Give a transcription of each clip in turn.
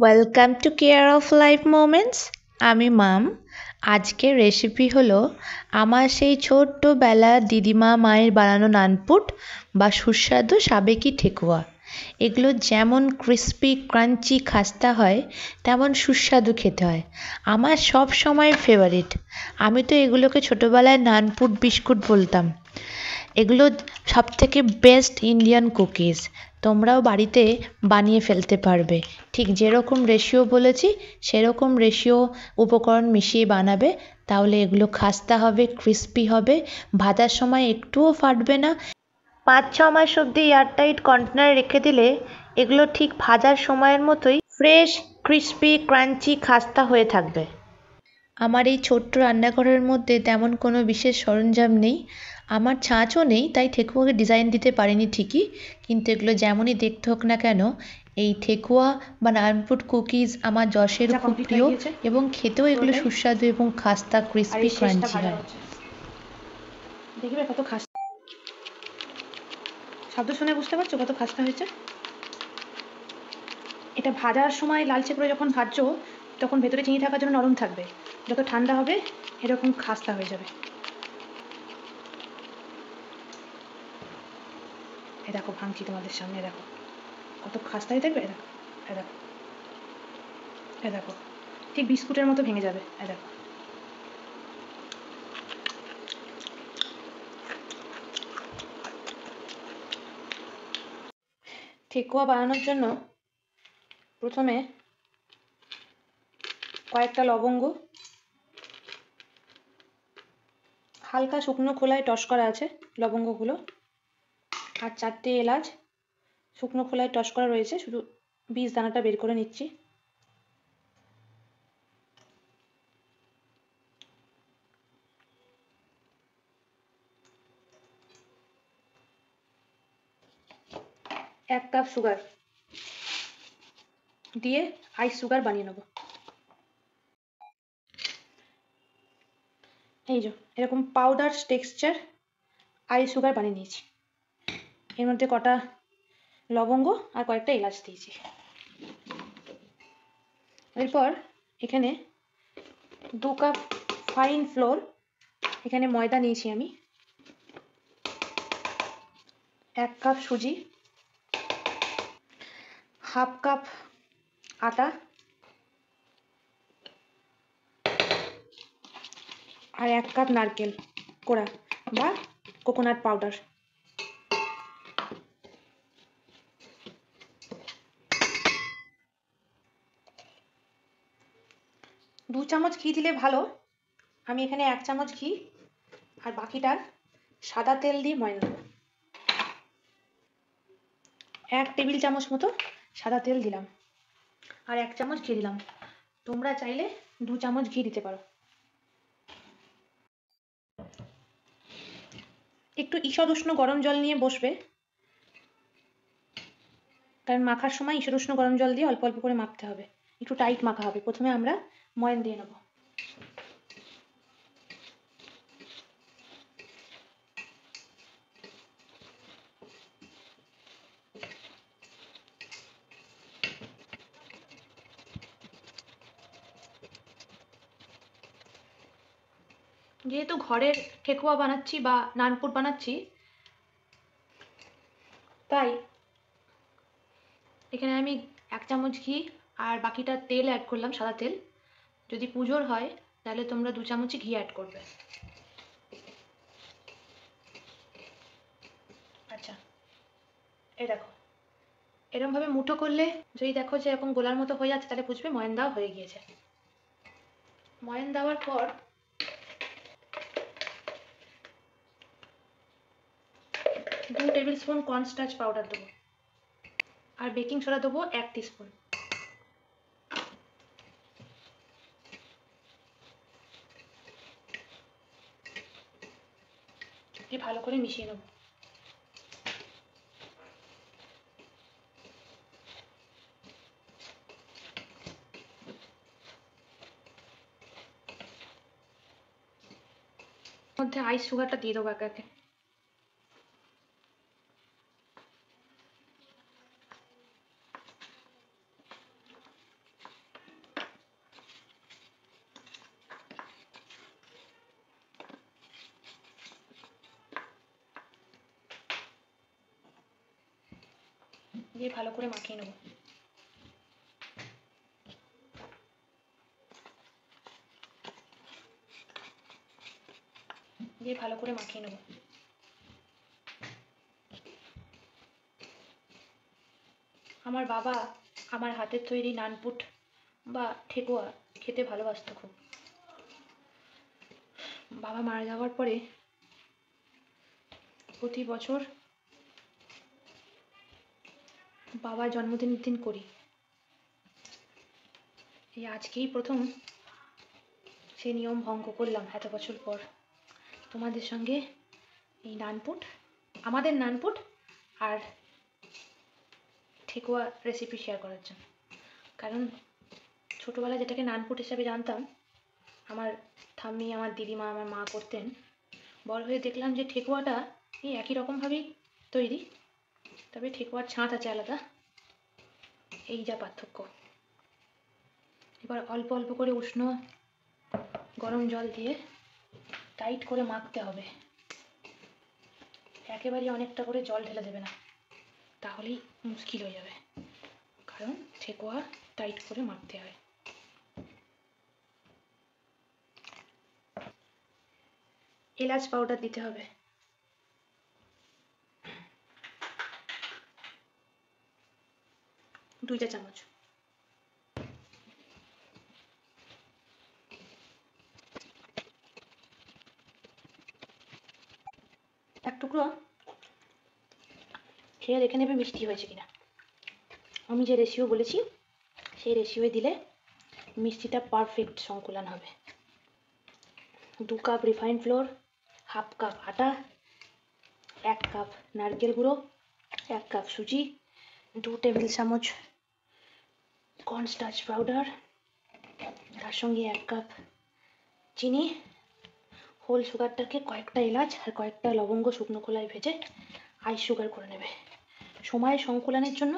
Welcome to care of life moments. আমি মাম। আজকের recipe হলো আমার সেই ছোট্টবেলার দিদিমা মায়ের বানানো নানপুট বা সুস্বাদু সাবেকি ঠেকুয়া। এগুলো যেমন ক্রিস্পি ক্রাঞ্চি খাস্তা হয়, তেমন সুস্বাদু খেতে হয়। আমার সব সময় ফেভারিট। আমি তো এগুলোকে ছোটোবেলায় নানপুট বিস্কুট বলতাম। এগুলো সবথেকে বেস্ট ইন্ডিয়ান কুকিজ। তোমরাও বাড়িতে বানিয়ে ফেলতে পারবে। ঠিক যেরকম রেশিও বলেছি সেরকম রেশিও উপকরণ মিশিয়ে বানাবে, তাহলে এগুলো খাস্তা হবে, ক্রিস্পি হবে, ভাজার সময় একটুও ফাটবে না। 5-6 মাস অবধি এয়ারটাইট কন্টেনারে রেখে দিলে এগুলো ঠিক ভাজার সময়ের মতোই ফ্রেশ, ক্রিস্পি, ক্রাঞ্চি খাস্তা হয়ে থাকবে। আমার এই ছোট্ট রান্নাঘরের মধ্যে তেমন কোনো বিশেষ সরঞ্জাম নেই। আমার ছাঁচও নেই, তাই ঠেকুয়াকে ডিজাইন দিতে পারিনি ঠিকই। কিন্তু এগুলো যেমনই দেখতে হোক না কেন, এই ঠেকুয়া বা নারায়ণপুর কুকিজ আমার যশের খুব প্রিয় এবং খেতেও এগুলো সুস্বাদু এবং খাস্তা, ক্রিস্পি, ক্রাঞ্চি হয়। দেখবে কত খাস্তা, শব্দ শুনে বুঝতে পারছো কত খাস্তা হয়েছে। এটা ভাজার সময় লালচে করে যখন ভাজছো তখন ভেতরে চিনি থাকার জন্য নরম থাকবে, যত ঠান্ডা হবে এরকম খাস্তা হয়ে যাবে। এ দেখো ভাঙছি তোমাদের সামনে, দেখো কত খাস্তাই দেখবে। এ দেখো, এ দেখো, এ দেখো, ঠিক বিস্কুটের মতো ভেঙে যাবে। এ দেখো, ঠেকুয়া বানানোর জন্য প্রথমে কয়েকটা লবঙ্গ হালকা শুকনো খোলায় টস করা আছে লবঙ্গগুলো, আর 4টে এলাচ শুকনো খোলায় টস করা রয়েছে, শুধু বীজ দানাটা বের করে নিচ্ছি। এক কাপ সুগার দিয়ে আইস সুগার বানিয়ে নেব। এই যে এরকম পাউডার টেক্সচার আইস সুগার বানিয়ে নিয়েছি। এর মধ্যে কটা লবঙ্গ আর কয়েকটা এলাচ দিয়েছি। এরপর এখানে 2 কাপ ফাইন ফ্লোর, এখানে ময়দা নিয়েছি আমি, 1 কাপ সুজি, হাফ কাপ আটা আর 1 কাপ নারকেল কোড়া বা কোকোনাট পাউডার। দু চামচ ঘি দিলে ভালো, আমি এখানে 1 চামচ ঘি আর বাকিটা সাদা তেল দিয়ে ময়ন দেবো। 1 টেবিল চামচ মতো সাদা তেল দিলাম আর 1 চামচ ঘি দিলাম। তোমরা চাইলে 2 চামচ ঘি দিতে পারো। একটু ঈষৎ উষ্ণ গরম জল নিয়ে বসবে, কারণ মাখার সময় ঈষৎ উষ্ণ গরম জল দিয়ে অল্প অল্প করে মাখতে হবে, একটু টাইট মাখা হবে। প্রথমে আমরা ময়ান দিয়ে নেব। যেহেতু ঘরের ঠেকুয়া বানাচ্ছি বা নানপুর বানাচ্ছি, তাই এখানে আমি 1 চামচ ঘি আর বাকিটা তেল অ্যাড করলাম, সাদা তেল। যদি পুজোর হয় তাহলে তোমরা 2 চামচই ঘি অ্যাড করবে। আচ্ছা, এই দেখো এরকমভাবে মুঠো করলে যদি দেখো যে এরকম গোলার মতো হয়ে যাচ্ছে, তাহলে বুঝবে ময়ান দেওয়া হয়ে গিয়েছে। ময়ান দেওয়ার পর 2 টেবিল স্পুন কর্নস্টার্চ পাউডার দেবো আর বেকিং সোডা দেবো 1 টিস্পুন। দিয়ে ভালো করে মিশিয়ে নেবো। মধ্যে আইস সুগারটা দিয়ে দেবো একে একে। দিয়ে ভালো করে মাখিয়ে নেব। দিয়ে ভালো করে মাখিয়ে নেব। আমার বাবা আমার হাতের তৈরি নানপুট বা ঠেকুয়া খেতে ভালোবাসতো খুব। বাবা মারা যাওয়ার পরে প্রতি বছর বাবার জন্মদিনের দিন করি। এই আজকেই প্রথম সে নিয়ম ভঙ্গ করলাম এত বছর পর, তোমাদের সঙ্গে এই নানপুট, আমাদের নানপুট আর ঠেকুয়া রেসিপি শেয়ার করার জন্য। কারণ ছোটোবেলায় যেটাকে নানপুট হিসাবে জানতাম, আমার ঠাম্মি, আমার দিদিমা, আমার মা করতেন, বড় হয়ে দেখলাম যে ঠেকুয়াটা এই একই রকমভাবেই তৈরি, তবে ঠেকুয়ার ছাঁচ আছে আলাদা, এই যা পার্থক্য। এবার অল্প অল্প করে উষ্ণ গরম জল দিয়ে টাইট করে মাখতে হবে। একেবারে অনেকটা করে জল ঢেলে দেবে না, তাহলেই মুশকিল হয়ে যাবে, কারণ ঠেকুয়া টাইট করে মাখতে হয়। এলাচ পাউডার দিতে হবে, দুই চা চামচ। এক টুকরো খেয়ে দেখে নেবে মিষ্টি হয়েছে কিনা। আমি যে রেশিও বলেছি সেই রেশিওয়ে দিলে মিষ্টিটা পারফেক্ট সংকুলান হবে। 2 cup refined floor, half cup আটা, 1 কাপ নারকেল গুঁড়ো, 1 কাপ সুজি, 2 টেবিল চামচ কর্নস্টার্চ পাউডার, তার সঙ্গে 1 কাপ চিনি, হোল সুগারটাকে কয়েকটা এলাচ আর কয়েকটা লবঙ্গ শুকনো খোলায় ভেজে আইস সুগার করে নেবে। সময় সংকুলানের জন্য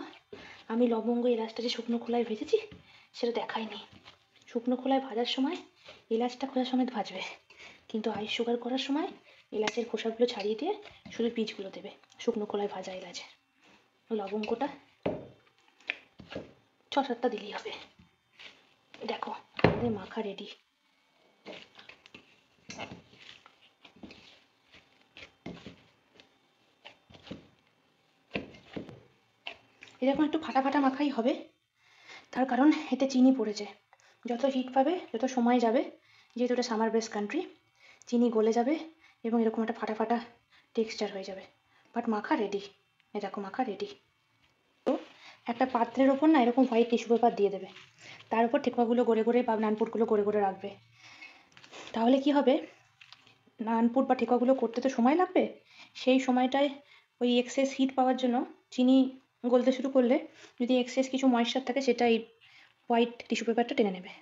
আমি লবঙ্গ এলাচটা যে শুকনো খোলায় ভেজেছি সেটা দেখাইনি। শুকনো খোলায় ভাজার সময় এলাচটা খোলা সমেত ভাজবে, কিন্তু আইস সুগার করার সময় এলাচের খোসাগুলো ছাড়িয়ে দিয়ে শুধু বীজগুলো দেবে শুকনো খোলায় ভাজা এলাচের। লবঙ্গটা 6-7টা দিলেই হবে। দেখো আমাদের মাখা রেডি। এরকম একটু ফাটা ফাটা মাখাই হবে, তার কারণ এতে চিনি পড়েছে। যত হিট পাবে, যত সময় যাবে, যেহেতু এটা সামার বেস কান্ট্রি, চিনি গলে যাবে এবং এরকম একটা ফাটা ফাটা টেক্সচার হয়ে যাবে। বাট মাখা রেডি, এ দেখো মাখা রেডি। তো একটা পাত্রের ওপর না এরকম হোয়াইট টিস্যু পেপার দিয়ে দেবে, তার উপর ঠেকুয়াগুলো গড়ে গড়ে বা নানপুটগুলো গড়ে গড়ে রাখবে। তাহলে কি হবে, নানপুট বা ঠেকুয়াগুলো করতে তো সময় লাগবে, সেই সময়টায় ওই এক্সেস হিট পাওয়ার জন্য চিনি গলতে শুরু করলে যদি এক্সেস কিছু ময়েশ্চার থাকে সেটা এই হোয়াইট টিস্যু পেপারটা টেনে নেবে।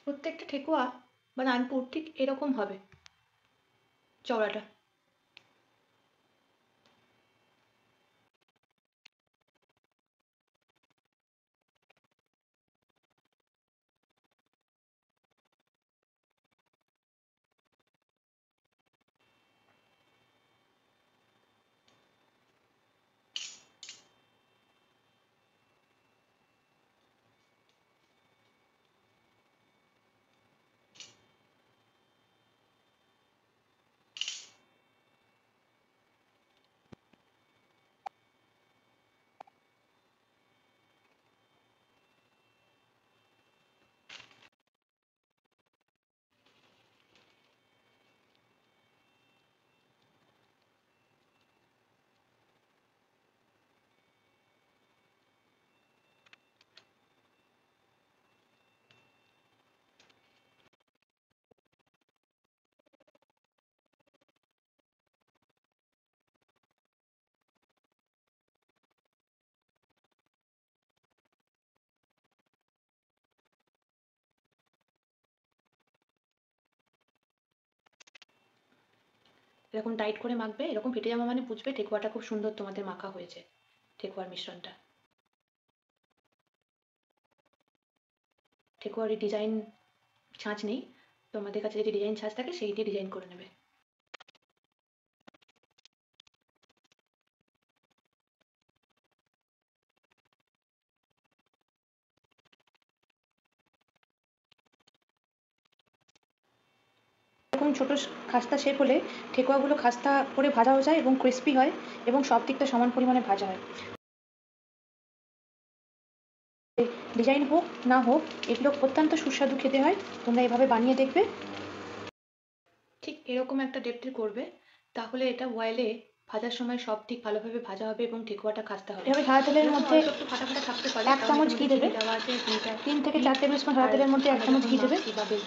প্রত্যেকটা ঠেকুয়া বা নানপুট ঠিক এরকম হবে চওড়াটা। এরকম টাইট করে মাখবে, এরকম ফেটে যাওয়া মানে বুঝবে ঠেকুয়াটা খুব সুন্দর তোমাদের মাখা হয়েছে, ঠেকুয়ার মিশ্রণটা। ঠেকুয়ার ডিজাইন ছাঁচ নেই, তোমাদের কাছে যদি ডিজাইন ছাঁচ থাকে সেই দিয়ে ডিজাইন করে নেবে। এরকম ছোটো খাস্তা শেপ হলে ঠেকুয়াগুলো খাস্তা করে ভাজাও যায় এবং ক্রিস্পি হয় এবং সব দিকটা সমান পরিমাণে ভাজা হয়। ডিজাইন হোক না হোক এগুলো অত্যন্ত সুস্বাদু খেতে হয়, তোমরা এভাবে বানিয়ে দেখবে। ঠিক এরকম একটা ডেপ্থের করবে, তাহলে এটা অয়েলে ভাজার সময় সব ঠিক ভালোভাবে ভাজা হবে এবং ঠেকুয়াটা খাস্তা হবে। এভাবে সাদা তেলের মধ্যে একটু ফাটা ফাটা থাকতে পারে, 1 চামচ ঘি দেবে, 3 থেকে 4 টেবিল স্পুন সাদা তেলের মধ্যে 1 চামচ ঘি দেবে।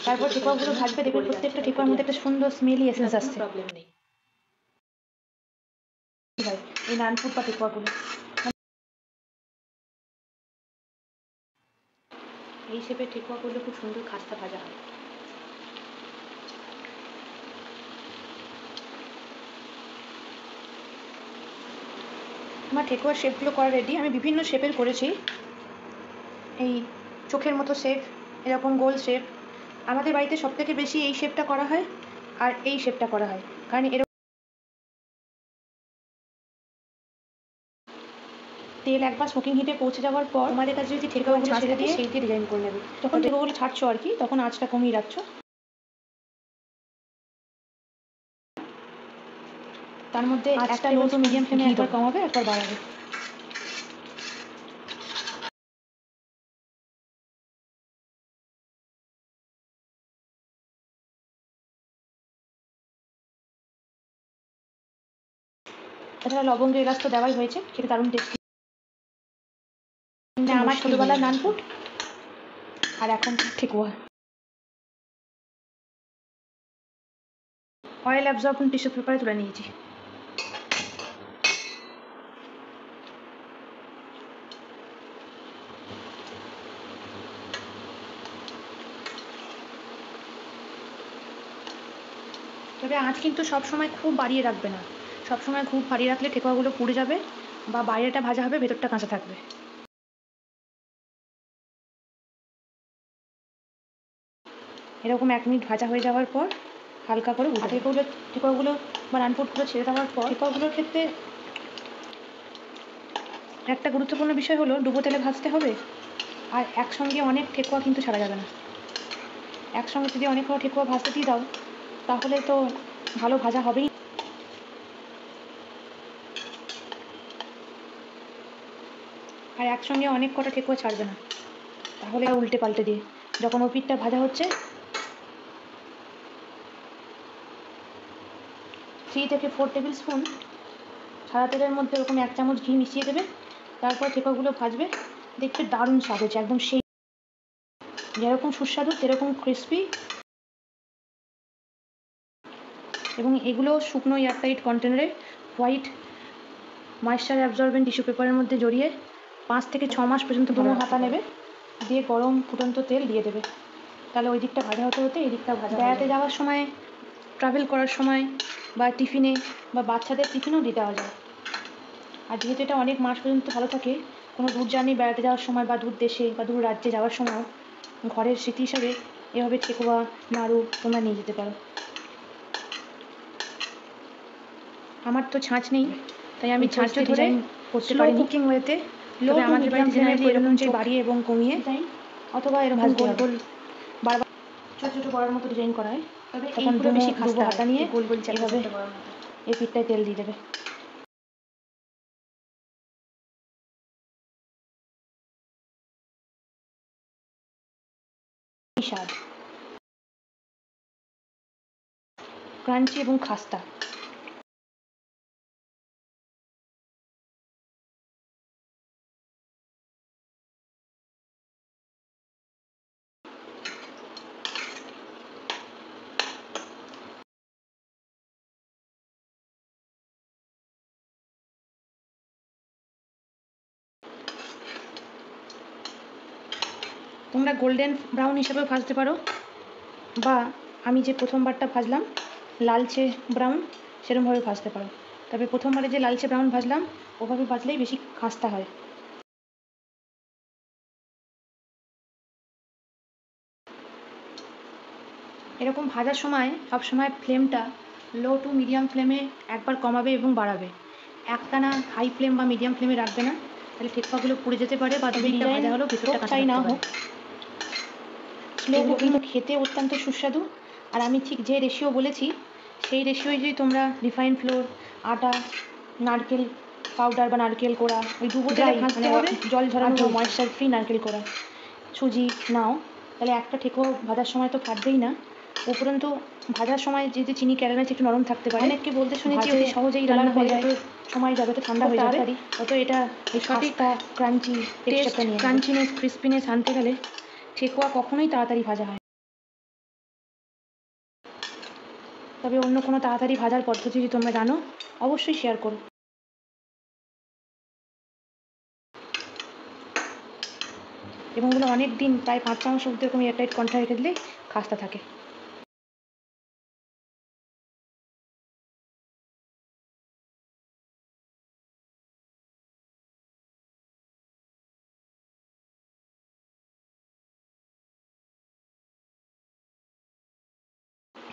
তারপর ঠেকুয়াগুলো ভাজবে, দেখবে প্রত্যেকটা ঠেকুয়ার মধ্যে একটা সুন্দর স্মেলি এসেন্স আসছে। প্রবলেম নেই এই নানপুর বা ঠেকুয়াগুলো। এই শেপের ঠেকুয়াগুলো খুব সুন্দর খাস্তা ভাজা হয়। আমার ঠেকুয়ার শেপগুলো করা রেডি। আমি বিভিন্ন শেপের করেছি, এই চোখের মতো শেপ, এরকম গোল শেপ। আমাদের বাড়িতে সবথেকে বেশি এই শেপটা করা হয় আর এই শেপটা করা হয়, কারণ এরকম তেল একবার স্মোকিং হিটে পৌঁছে যাওয়ার পর তোমাদের কাছে যদি ঠেকুয়াগুলো ছেড়ে দিয়ে সেই দিয়ে ডিজাইন করে নেবে। যখন ঠেকুয়াগুলো ছাড়ছো আর কি, তখন আঁচটা কমিয়ে রাখছো। তার মধ্যে একটা লো টু মিডিয়াম ফ্লেমে একবার কমাবে, একবার বাড়াবে। তাছাড়া লবঙ্গ এলাচ তো দেওয়াই হয়েছে, সেটা দারুণ টেস্টি। আমার ছোটোবেলার নানপুট আর এখন ঠেকুয়া। অয়েল অ্যাবজর্বন টিস্যু পেপারে তুলে নিয়েছি। তবে আঁচ কিন্তু সবসময় খুব বাড়িয়ে রাখবে না, সবসময় খুব বাড়িয়ে রাখলে ঠেকুয়াগুলো পুড়ে যাবে বা বাইরেটা ভাজা হবে, ভেতরটা কাঁচা থাকবে। এরকম 1 মিনিট ভাজা হয়ে যাওয়ার পর হালকা করে উঠে ঠেকুয়াগুলো বা নানপুটগুলো ছেড়ে দেওয়ার পর ঠেকুয়াগুলোর ক্ষেত্রে একটা গুরুত্বপূর্ণ বিষয় হলো ডুবো তেলে ভাজতে হবে। আর একসঙ্গে অনেক ঠেকুয়া কিন্তু ছাড়া যাবে না। একসঙ্গে যদি অনেক ঠেকুয়া ভাজতে দিয়ে দাও তাহলে তো ভালো ভাজা হবেই। আর একসঙ্গে অনেক কটা ঠেকুয়া ছাড়বে না, তাহলে উল্টে পাল্টে দিয়ে যখন ও পিঠটা ভাজা হচ্ছে 3 থেকে 4 টেবিল স্পুন সাদা তেলের মধ্যে ওরকম 1 চামচ ঘি মিশিয়ে দেবে। তারপর ঠেকুয়াগুলো ভাজবে, দেখবে দারুণ স্বাদ হচ্ছে, একদম সেই যেরকম সুস্বাদু সেরকম ক্রিস্পি। এবং এগুলো শুকনো এয়ারটাইট কন্টেনারে হোয়াইট ময়েশ্চার অ্যাবজর্বেন্ট টিস্যু পেপারের মধ্যে জড়িয়ে 5 থেকে 6 মাস পর্যন্ত দুনো হাতা নেবে, দিয়ে গরম ফুটন্ত তেল দিয়ে দেবে। তাহলে ওই দিকটা ভাজা হতে হতে এই দিকটা ভাজা। বেড়াতে যাওয়ার সময়, ট্রাভেল করার সময় বা টিফিনে বা বাচ্চাদের টিফিনেও দিয়ে দেওয়া যায়। আর যেহেতু এটা অনেক মাস পর্যন্ত ভালো থাকে, কোনো দূর জার্নি বেড়াতে যাওয়ার সময় বা দূর দেশে বা দূর রাজ্যে যাওয়ার সময় ঘরের স্মৃতি হিসাবে এভাবে ঠেকুয়া নাড়ু তোমরা নিয়ে যেতে পারো। আমার তো ছাঁচ নেই, তাই আমি ছাঁচটা ডিজাইন করতে পারি কুকিং ওয়েতে। লো টু মিডিয়াম ফ্লেমে পরিমাণ অনুযায়ী বাড়িয়ে এবং কমিয়ে অথবা এরকম গোল গোল বারবার ছোটো ছোটো বড়ার মতো ডিজাইন করা হয়। তবে এইগুলো বেশি খাস্তা হাতা নিয়ে গোল গোল এইভাবে এই পিঠটায় তেল দিয়ে দেবে। স্বাদ ক্রাঞ্চি এবং খাস্তা। তোমরা গোল্ডেন ব্রাউন হিসাবেও ভাজতে পারো, বা আমি যে প্রথমবারটা ভাজলাম লালচে ব্রাউন সেরকমভাবে ভাজতে পারো। তবে প্রথমবারে যে লালচে ব্রাউন ভাজলাম ওভাবে ভাজলেই বেশি খাস্তা হয়। এরকম ভাজার সময় সবসময় ফ্লেমটা লো টু মিডিয়াম ফ্লেমে একবার কমাবে এবং বাড়াবে। একটানা হাই ফ্লেম বা মিডিয়াম ফ্লেমে রাখবে না, তাহলে ঠেকুয়াগুলো পুড়ে যেতে পারে বা দিকটা ভাজা হলেও ভেতরটা কাঁচা থাকতে পারে। স্লো কুকিং খেতে অত্যন্ত সুস্বাদু। আর আমি ঠিক যে রেশিও বলেছি সেই রেশিওয় যদি তোমরা রিফাইন ফ্লোর, আটা, নারকেল পাউডার বা নারকেল কোড়া, ওই ডুবো তেলে ভাজতে হবে, জল ঝরানো ময়েশ্চার ফ্রি নারকেল কোড়া, সুজি নাও, তাহলে একটা ঠেকুয়া ভাজার সময় তো ফাটবেই না, উপরন্তু ভাজার সময় যেহেতু চিনি ক্যারামেল একটু নরম থাকতে পারে। অনেককে বলতে শুনেছি অতি সহজেই রান্না হয়ে যায়, সময় যাবে তো ঠান্ডা হয়ে যাবে, অত এটা এই সঠিক ক্রাঞ্চি টেস্ট, ক্রাঞ্চিনেস, ক্রিস্পিনেস আনতে গেলে ঠেকুয়া কখনোই তাড়াতাড়ি ভাজা হয়। তবে অন্য কোনো তাড়াতাড়ি ভাজার পদ্ধতি যদি তোমরা জানো অবশ্যই শেয়ার করো। এবং ওগুলো অনেক দিন প্রায় 5 মাস অবধি এরকম এয়ারটাইট কন্টেনারে রেখে দিলে খাস্তা থাকে।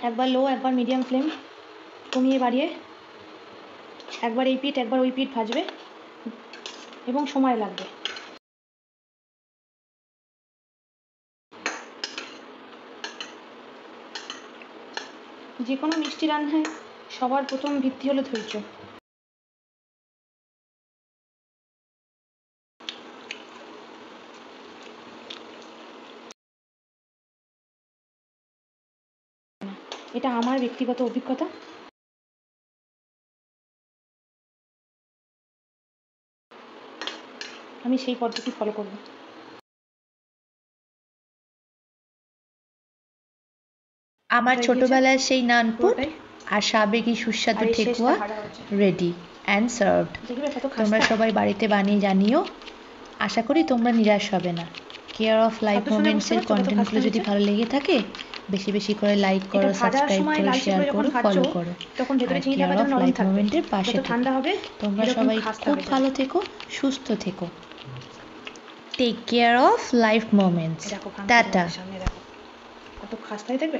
একবার লো একবার মিডিয়াম ফ্লেম কমিয়ে বাড়িয়ে একবার এই পিঠ একবার ওই পিঠ ভাজবে এবং সময় লাগবে। যে কোনো মিষ্টি রান্নায় সবার প্রথম ভিত্তি হলো ধৈর্য। এটা আমার ব্যক্তিগত অভিজ্ঞতা। আমি সেই পদ্ধতি ফলো করব। আমার ছোটবেলার সেই নানপুট আর সাবেকি সুস্বাদু ঠেকুয়া রেডি অ্যান্ড সার্ভড। তোমরা সবাই বাড়িতে বানিয়ে জানিও। আশা করি তোমরা নিরাশ হবে না। কেয়ার অফ লাইফ মোমেন্টসের কন্টেন্টগুলো যদি ভালো লেগে থাকে বেশি বেশি করে লাইক করো, সাবস্ক্রাইব করো, শেয়ার করো, ফলো করো। আর কেয়ার অফ লাইফ মোমেন্টের পাশে থেকো। তোমরা সবাই খুব ভালো থেকো, সুস্থ থেকো। Take care of life moments. টাটা। কত খাস্তাই দেখবে।